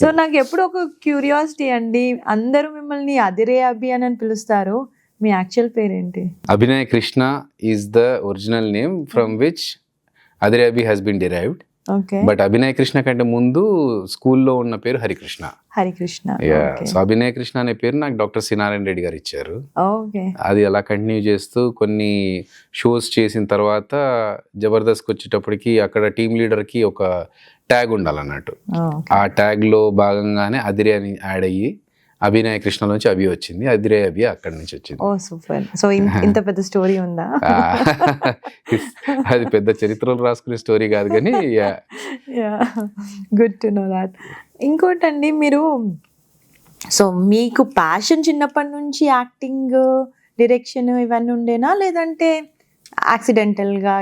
So నాకు ఎప్పుడు ఒక క్యూరియాసిటీ అండి, అందరూ మిమ్మల్ని అదిరే అభి అని పిలుస్తారు, మీ యాక్చువల్ పేరేంటి? Abhinay Krishna is the original name from which Adire Abhi has been derived. Okay, but Abhinay Krishna కంటే ముందు స్కూల్లో ఉన్న పేరు హరికృష్ణ. హరికృష్ణ. సో అభినయ్ కృష్ణ అనే పేరు నాకు డాక్టర్ సి నారాయణ రెడ్డి గారు ఇచ్చారు. ఓకే, అది అలా కంటిన్యూ చేస్తూ కొన్ని షోస్ చేసిన తర్వాత జబర్దస్త్కి వచ్చేటప్పటికి అక్కడ టీమ్ లీడర్కి ఒక ట్యాగ్ ఉండాలన్నట్టు. ఆ ట్యాగ్లో భాగంగానే అదిరే అని యాడ్ అయ్యి అభినయ కృష్ణ నుంచి అభి వచ్చింది, అదిరే అభి అక్కడి నుంచి వచ్చింది. ఓ సూపర్. సో ఇంత పెద్ద స్టోరీ ఉందా? అది పెద్ద చరిత్రలు రాసుకునే స్టోరీ కాదు కానీ గుడ్ టు నో దాట్. ఇంకోటండి, మీరు సో మీకు ప్యాషన్ చిన్నప్పటి నుంచి యాక్టింగ్, డైరెక్షన్ ఇవన్నీ ఉండేనా, లేదంటే యాక్సిడెంటల్ గా?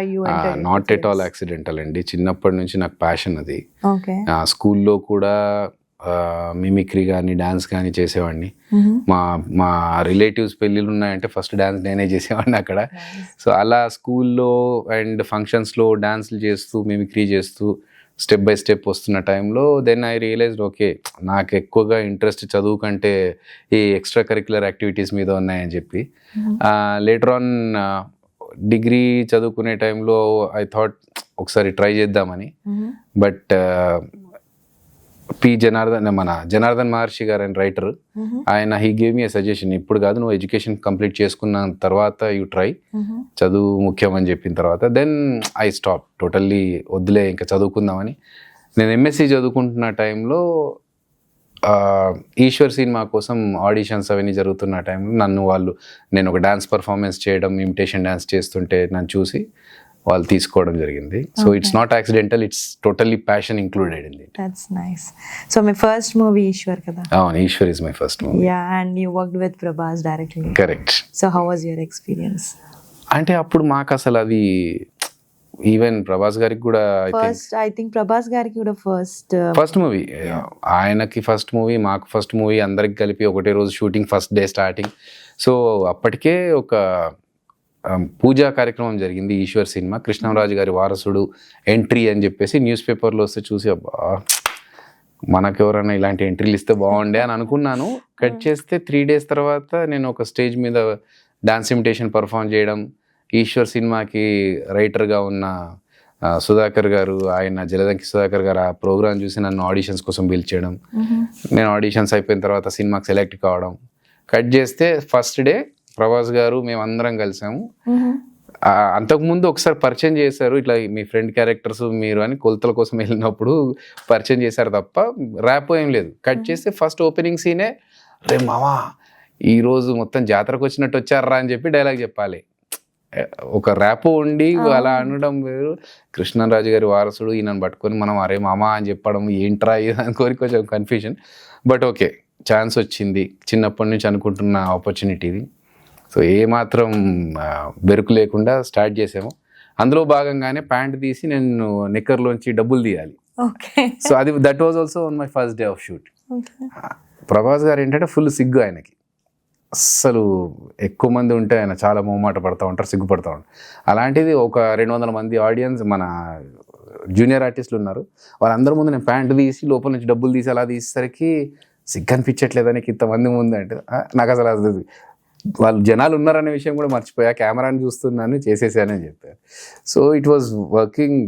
నాట్ ఎట్ ఆల్ యాక్సిడెంటల్ అండి. చిన్నప్పటి నుంచి నాకు ప్యాషన్ అది. ఓకే, స్కూల్లో కూడా మిమిక్రీ కానీ డాన్స్ కానీ చేసేవాడిని. మా రిలేటివ్స్ పెళ్ళిళ్ళు ఉన్నాయంటే ఫస్ట్ డాన్స్ నేనే చేసేవాడిని అక్కడ. సో అలా స్కూల్లో అండ్ ఫంక్షన్స్లో డాన్స్లు చేస్తూ మిమిక్రీ చేస్తూ స్టెప్ బై స్టెప్ వస్తున్న టైంలో దెన్ ఐ రియలైజ్డ్ ఓకే, నాకు ఎక్కువగా ఇంట్రెస్ట్ చదువు కంటే ఈ ఎక్స్ట్రా కరిక్యులర్ యాక్టివిటీస్ మీద ఉన్నాయని చెప్పి లేటర్ ఆన్ డిగ్రీ చదువుకునే టైంలో ఐ థాట్ ఒకసారి ట్రై చేద్దామని. బట్ మన జనార్దన్ మహర్షి గారు అని రైటర్, ఆయన he gave me a suggestion, ఇప్పుడు కాదు నువ్వు ఎడ్యుకేషన్ కంప్లీట్ చేసుకున్న తర్వాత యూ ట్రై, చదువు ముఖ్యం అని చెప్పిన తర్వాత దెన్ ఐ స్టాప్ టోటల్లీ, వద్దులే ఇంకా చదువుకుందామని. నేను ఎంఎస్సి చదువుకుంటున్న టైంలో ఈశ్వర్ సినిమా కోసం ఆడిషన్స్ అవన్నీ జరుగుతున్న టైంలో నేను ఒక డాన్స్ పర్ఫార్మెన్స్ చేయడం, ఇమిటేషన్ డాన్స్ చేస్తుంటే నన్ను చూసి వాళ్ళు తీసుకోవడం జరిగింది. So it's not accidental, it's totally passion included in it. That's nice. So my first movie Eeswar కదా? అవును, Eeswar is my first movie. Yeah, and you worked with Prabhas directly. Correct. So how was your experience? అంటే అప్పుడు మాకు అసలు అది even Prabhas గారికి కూడా I think Prabhas గారికి కూడా ఫస్ట్ మూవీ, ఆయనకి ఫస్ట్ మూవీ, మాకు ఫస్ట్ మూవీ, అందరికి కలిపి ఒకటే రోజు shooting, first day starting. So అప్పటికే ఒక పూజా కార్యక్రమం జరిగింది ఈశ్వర్ సినిమా. కృష్ణరాజు గారి వారసుడు ఎంట్రీ అని చెప్పేసి న్యూస్ పేపర్లో వస్తే చూసి అబ్బా మనకెవరైనా ఇలాంటి ఎంట్రీలు ఇస్తే బాగుండే అని అనుకున్నాను. కట్ చేస్తే 3 days తర్వాత నేను ఒక స్టేజ్ మీద డాన్స్ ఇమిటేషన్ పర్ఫామ్ చేయడం, ఈశ్వర్ సినిమాకి రైటర్గా ఉన్న సుధాకర్ గారు, ఆయన జలదంకి సుధాకర్ గారు, ఆ ప్రోగ్రామ్ చూసి నన్ను ఆడిషన్స్ కోసం పిలిచేయడం, నేను ఆడిషన్స్ అయిపోయిన తర్వాత సినిమాకి సెలెక్ట్ కావడం. కట్ చేస్తే ఫస్ట్ డే ప్రభాస్ గారు మేమందరం కలిసాము. అంతకుముందు ఒకసారి పరిచయం చేశారు, ఇట్లా మీ ఫ్రెండ్ క్యారెక్టర్స్ మీరు అని కొలతల కోసం వెళ్ళినప్పుడు పరిచయం చేశారు తప్ప ర్యాపో ఏం లేదు. కట్ చేస్తే ఫస్ట్ ఓపెనింగ్ సీనే రే మావా ఈరోజు మొత్తం జాతరకు వచ్చినట్టు వచ్చారా అని చెప్పి డైలాగ్ చెప్పాలి. ఒక ర్యాపో ఉండి అలా అనడం వేరు. కృష్ణరాజు గారి వారసుడు ఈయనను పట్టుకొని మనం అరే మామా అని చెప్పడం ఏంట్రా అనుకోని కొంచెం కన్ఫ్యూజన్. బట్ ఓకే, ఛాన్స్ వచ్చింది, చిన్నప్పటి నుంచి అనుకుంటున్న ఆపర్చునిటీది. సో ఏమాత్రం బెరుకు లేకుండా స్టార్ట్ చేసాము. అందులో భాగంగానే ప్యాంట్ తీసి నేను నిక్కర్లోంచి డబ్బులు తీయాలి. సో అది that was also on my first day of shoot. Prabhas గారు ఏంటంటే ఫుల్ సిగ్గు ఆయనకి, అస్సలు ఎక్కువ మంది ఉంటే ఆయన చాలా మొహమాట పడుతూ ఉంటారు, సిగ్గుపడుతూ ఉంటారు. అలాంటిది ఒక 200 మంది ఆడియన్స్, మన జూనియర్ ఆర్టిస్టులు ఉన్నారు, వాళ్ళందరి ముందు నేను ప్యాంట్ తీసి లోపల నుంచి డబ్బులు తీసి అలా తీసేసరికి సిగ్గు అనిపించట్లేదని ఇంతమంది ముందు అంటే నాకు అసలు అది వాళ్ళు జనాలు ఉన్నారనే విషయం కూడా మర్చిపోయా, కెమెరాని చూస్తున్నాను చేసేసానని చెప్పారు. సో ఇట్ వాజ్ వర్కింగ్,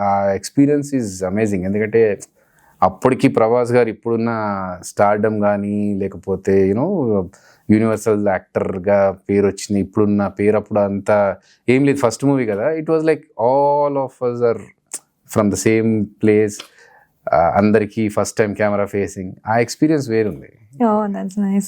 ఆ ఎక్స్పీరియన్స్ ఈజ్ అమేజింగ్. ఎందుకంటే అప్పటికి ప్రభాస్ గారు ఇప్పుడున్న స్టార్డమ్ కానీ లేకపోతే యూనివర్సల్ యాక్టర్గా పేరు వచ్చింది, ఇప్పుడున్న పేరు అప్పుడు అంతా ఏం లేదు. ఫస్ట్ మూవీ కదా, it was like all of us are from the same place, అందరికీ ఫస్ట్ టైం కెమెరా ఫేసింగ్, ఆ ఎక్స్పీరియన్స్ వేరుంది. Oh, that's nice.